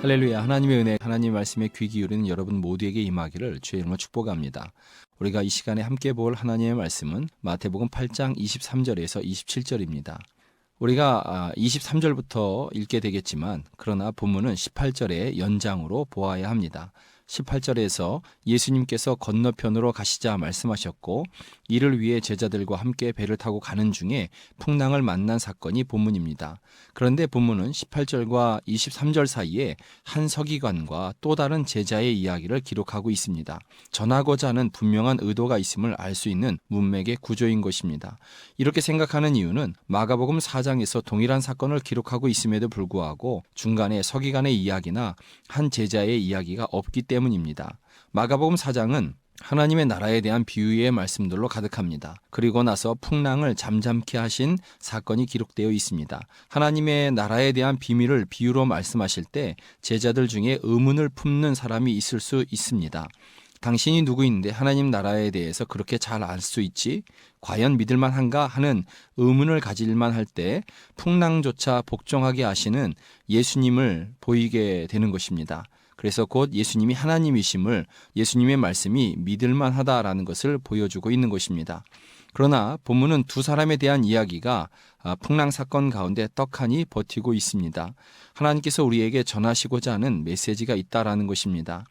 할렐루야. 하나님의 은혜, 하나님의 말씀에 귀 기울이는 여러분 모두에게 임하기를 주의 이름으로 축복합니다. 우리가 이 시간에 함께 볼 하나님의 말씀은 마태복음 8장 23절에서 27절입니다. 우리가 23절부터 읽게 되겠지만 그러나 본문은 18절의 연장으로 보아야 합니다. 18절에서 예수님께서 건너편으로 가시자 말씀하셨고 이를 위해 제자들과 함께 배를 타고 가는 중에 풍랑을 만난 사건이 본문입니다. 그런데 본문은 18절과 23절 사이에 한 서기관과 또 다른 제자의 이야기를 기록하고 있습니다. 전하고자 하는 분명한 의도가 있음을 알 수 있는 문맥의 구조인 것입니다. 이렇게 생각하는 이유는 마가복음 4장에서 동일한 사건을 기록하고 있음에도 불구하고 중간에 서기관의 이야기나 한 제자의 이야기가 없기 때문입니다. 마가복음 4장은 하나님의 나라에 대한 비유의 말씀들로 가득합니다. 그리고 나서 풍랑을 잠잠케 하신 사건이 기록되어 있습니다. 하나님의 나라에 대한 비밀을 비유로 말씀하실 때 제자들 중에 의문을 품는 사람이 있을 수 있습니다. 당신이 누구인데 하나님 나라에 대해서 그렇게 잘 알 수 있지? 과연 믿을만 한가 하는 의문을 가질만 할 때 풍랑조차 복종하게 하시는 예수님을 보이게 되는 것입니다. 그래서 곧 예수님이 하나님이심을 예수님의 말씀이 믿을만 하다라는 것을 보여주고 있는 것입니다. 그러나 본문은 두 사람에 대한 이야기가 풍랑 사건 가운데 떡하니 버티고 있습니다. 하나님께서 우리에게 전하시고자 하는 메시지가 있다라는 것입니다.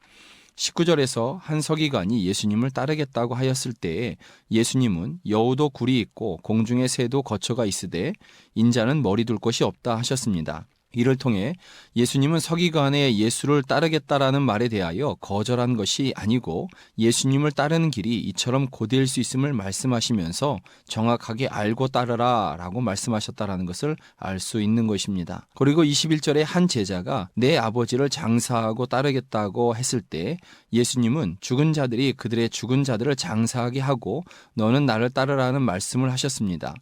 19절에서 한 서기관이 예수님을 따르겠다고 하였을 때에 예수님은 여우도 굴이 있고 공중의 새도 거처가 있으되 인자는 머리 둘 곳이 없다 하셨습니다. 이를 통해 예수님은 서기관의 예수를 따르겠다라는 말에 대하여 거절한 것이 아니고 예수님을 따르는 길이 이처럼 고될 수 있음을 말씀하시면서 정확하게 알고 따르라 라고 말씀하셨다라는 것을 알 수 있는 것입니다. 그리고 21절에 한 제자가 내 아버지를 장사하고 따르겠다고 했을 때 예수님은 죽은 자들이 그들의 죽은 자들을 장사하게 하고 너는 나를 따르라는 말씀을 하셨습니다.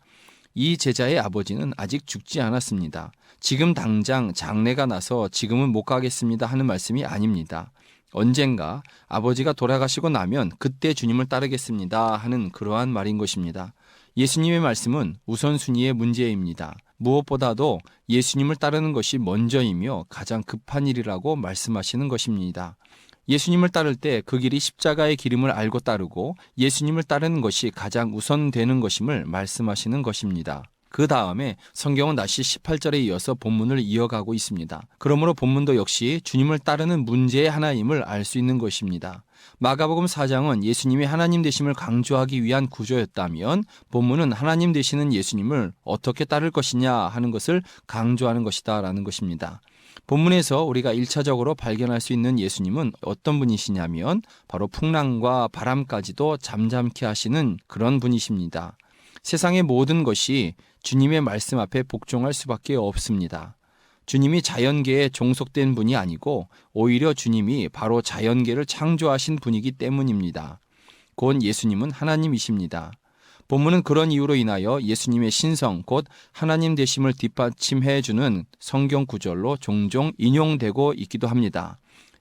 이 제자의 아버지는 아직 죽지 않았습니다. 지금 당장 장례가 나서 지금은 못 가겠습니다 하는 말씀이 아닙니다. 언젠가 아버지가 돌아가시고 나면 그때 주님을 따르겠습니다 하는 그러한 말인 것입니다. 예수님의 말씀은 우선순위의 문제입니다. 무엇보다도 예수님을 따르는 것이 먼저이며 가장 급한 일이라고 말씀하시는 것입니다. 예수님을 따를 때 그 길이 십자가의 길임을 알고 따르고 예수님을 따르는 것이 가장 우선되는 것임을 말씀하시는 것입니다. 그 다음에 성경은 다시 18절에 이어서 본문을 이어가고 있습니다. 그러므로 본문도 역시 주님을 따르는 문제의 하나임을 알 수 있는 것입니다. 마가복음 4장은 예수님이 하나님 되심을 강조하기 위한 구조였다면 본문은 하나님 되시는 예수님을 어떻게 따를 것이냐 하는 것을 강조하는 것이다 라는 것입니다. 본문에서 우리가 1차적으로 발견할 수 있는 예수님은 어떤 분이시냐면 바로 풍랑과 바람까지도 잠잠케 하시는 그런 분이십니다. 세상의 모든 것이 주님의 말씀 앞에 복종할 수밖에 없습니다. 주님이 자연계에 종속된 분이 아니고 오히려 주님이 바로 자연계를 창조하신 분이기 때문입니다. 곧 예수님은 하나님이십니다. 본문은 그런 이유로 인하여 예수님의 신성 곧 하나님 되심을 뒷받침해 주는 성경 구절로 종종 인용되고 있기도 합니다.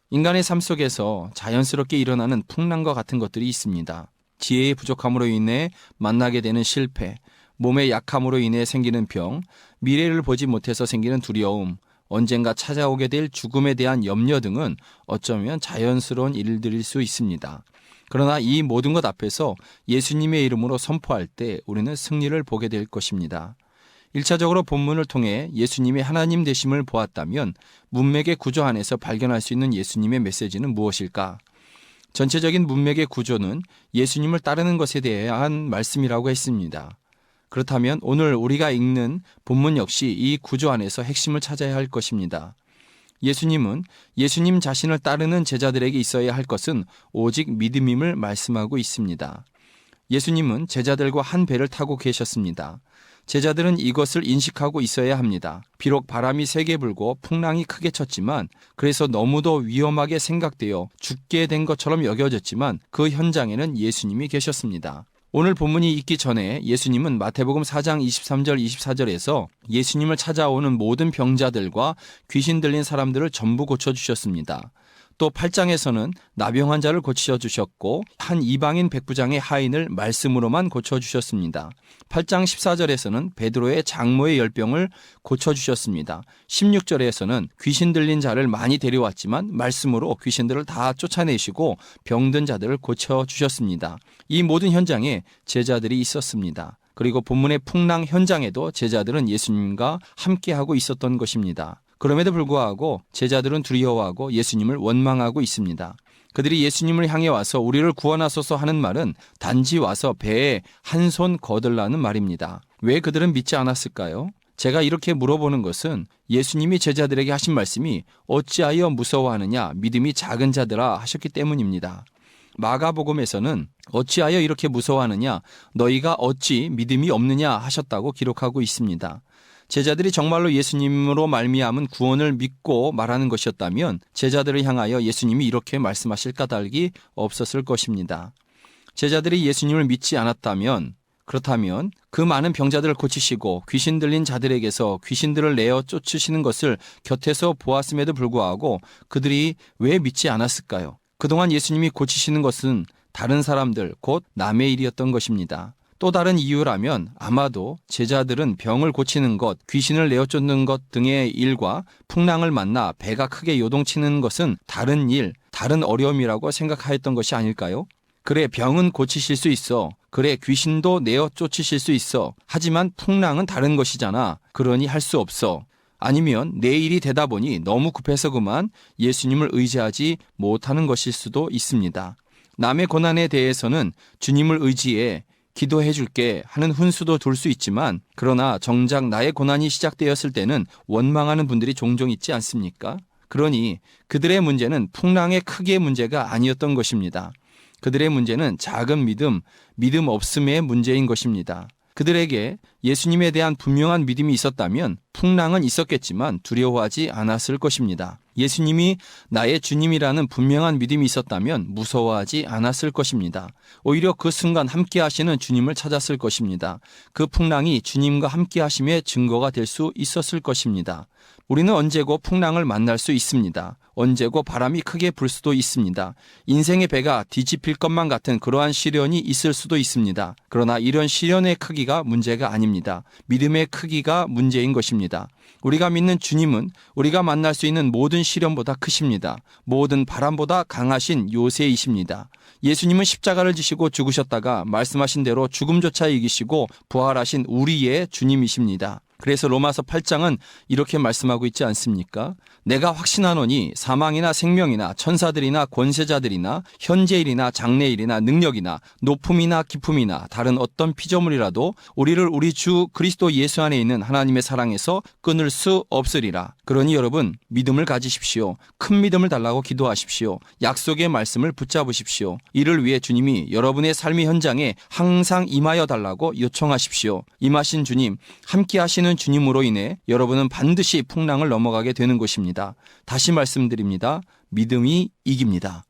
인간의 삶 속에서 자연스럽게 일어나는 풍랑과 같은 것들이 있습니다. 지혜의 부족함으로 인해 만나게 되는 실패, 몸의 약함으로 인해 생기는 병, 미래를 보지 못해서 생기는 두려움, 언젠가 찾아오게 될 죽음에 대한 염려 등은 어쩌면 자연스러운 일들일 수 있습니다. 그러나 이 모든 것 앞에서 예수님의 이름으로 선포할 때 우리는 승리를 보게 될 것입니다. 1차적으로 본문을 통해 예수님의 하나님 되심을 보았다면 문맥의 구조 안에서 발견할 수 있는 예수님의 메시지는 무엇일까? 전체적인 문맥의 구조는 예수님을 따르는 것에 대한 말씀이라고 했습니다. 그렇다면 오늘 우리가 읽는 본문 역시 이 구조 안에서 핵심을 찾아야 할 것입니다. 예수님은 예수님 자신을 따르는 제자들에게 있어야 할 것은 오직 믿음임을 말씀하고 있습니다. 예수님은 제자들과 한 배를 타고 계셨습니다. 제자들은 이것을 인식하고 있어야 합니다. 비록 바람이 세게 불고 풍랑이 크게 쳤지만 그래서 너무도 위험하게 생각되어 죽게 된 것처럼 여겨졌지만 그 현장에는 예수님이 계셨습니다. 오늘 본문이 있기 전에 예수님은 마태복음 4장 23절 24절에서 예수님을 찾아오는 모든 병자들과 귀신 들린 사람들을 전부 고쳐주셨습니다. 또 8장에서는 나병 환자를 고쳐주셨고 한 이방인 백부장의 하인을 말씀으로만 고쳐주셨습니다. 8장 14절에서는 베드로의 장모의 열병을 고쳐주셨습니다. 16절에서는 귀신 들린 자를 많이 데려왔지만 말씀으로 귀신들을 다 쫓아내시고 병든 자들을 고쳐주셨습니다. 이 모든 현장에 제자들이 있었습니다. 그리고 본문의 풍랑 현장에도 제자들은 예수님과 함께하고 있었던 것입니다. 그럼에도 불구하고 제자들은 두려워하고 예수님을 원망하고 있습니다. 그들이 예수님을 향해 와서 우리를 구원하소서 하는 말은 단지 와서 배에 한 손 거들라는 말입니다. 왜 그들은 믿지 않았을까요? 제가 이렇게 물어보는 것은 예수님이 제자들에게 하신 말씀이 어찌하여 무서워하느냐 믿음이 작은 자들아 하셨기 때문입니다. 마가복음에서는 어찌하여 이렇게 무서워하느냐 너희가 어찌 믿음이 없느냐 하셨다고 기록하고 있습니다. 제자들이 정말로 예수님으로 말미암은 구원을 믿고 말하는 것이었다면 제자들을 향하여 예수님이 이렇게 말씀하실 까닭이 없었을 것입니다. 제자들이 예수님을 믿지 않았다면 그렇다면 그 많은 병자들을 고치시고 귀신 들린 자들에게서 귀신들을 내어 쫓으시는 것을 곁에서 보았음에도 불구하고 그들이 왜 믿지 않았을까요? 그동안 예수님이 고치시는 것은 다른 사람들 곧 남의 일이었던 것입니다. 또 다른 이유라면 아마도 제자들은 병을 고치는 것, 귀신을 내어 쫓는 것 등의 일과 풍랑을 만나 배가 크게 요동치는 것은 다른 일, 다른 어려움이라고 생각하였던 것이 아닐까요? 그래 병은 고치실 수 있어. 그래 귀신도 내어 쫓으실 수 있어. 하지만 풍랑은 다른 것이잖아. 그러니 할 수 없어. 아니면 내 일이 되다 보니 너무 급해서 그만 예수님을 의지하지 못하는 것일 수도 있습니다. 남의 고난에 대해서는 주님을 의지해 기도해 줄게 하는 훈수도 둘 수 있지만 그러나 정작 나의 고난이 시작되었을 때는 원망하는 분들이 종종 있지 않습니까? 그러니 그들의 문제는 풍랑의 크기의 문제가 아니었던 것입니다. 그들의 문제는 작은 믿음 없음의 문제인 것입니다. 그들에게 예수님에 대한 분명한 믿음이 있었다면 풍랑은 있었겠지만 두려워하지 않았을 것입니다. 예수님이 나의 주님이라는 분명한 믿음이 있었다면 무서워하지 않았을 것입니다. 오히려 그 순간 함께 하시는 주님을 찾았을 것입니다. 그 풍랑이 주님과 함께 하심의 증거가 될 수 있었을 것입니다. 우리는 언제고 풍랑을 만날 수 있습니다. 언제고 바람이 크게 불 수도 있습니다. 인생의 배가 뒤집힐 것만 같은 그러한 시련이 있을 수도 있습니다. 그러나 이런 시련의 크기가 문제가 아닙니다. 믿음의 크기가 문제인 것입니다. 우리가 믿는 주님은 우리가 만날 수 있는 모든 시련보다 크십니다. 모든 바람보다 강하신 요새이십니다. 예수님은 십자가를 지시고 죽으셨다가 말씀하신 대로 죽음조차 이기시고 부활하신 우리의 주님이십니다. 그래서 로마서 8장은 이렇게 말씀하고 있지 않습니까? 내가 확신하노니 사망이나 생명이나 천사들이나 권세자들이나 현재일이나 장래일이나 능력이나 높음이나 깊음이나 다른 어떤 피조물이라도 우리를 우리 주 그리스도 예수 안에 있는 하나님의 사랑에서 끊을 수 없으리라. 그러니 여러분 믿음을 가지십시오. 큰 믿음을 달라고 기도하십시오. 약속의 말씀을 붙잡으십시오. 이를 위해 주님이 여러분의 삶의 현장에 항상 임하여 달라고 요청하십시오. 임하신 주님, 함께 하시는 주님으로 인해 여러분은 반드시 풍랑을 넘어가게 되는 것입니다. 다시 말씀드립니다. 믿음이 이깁니다.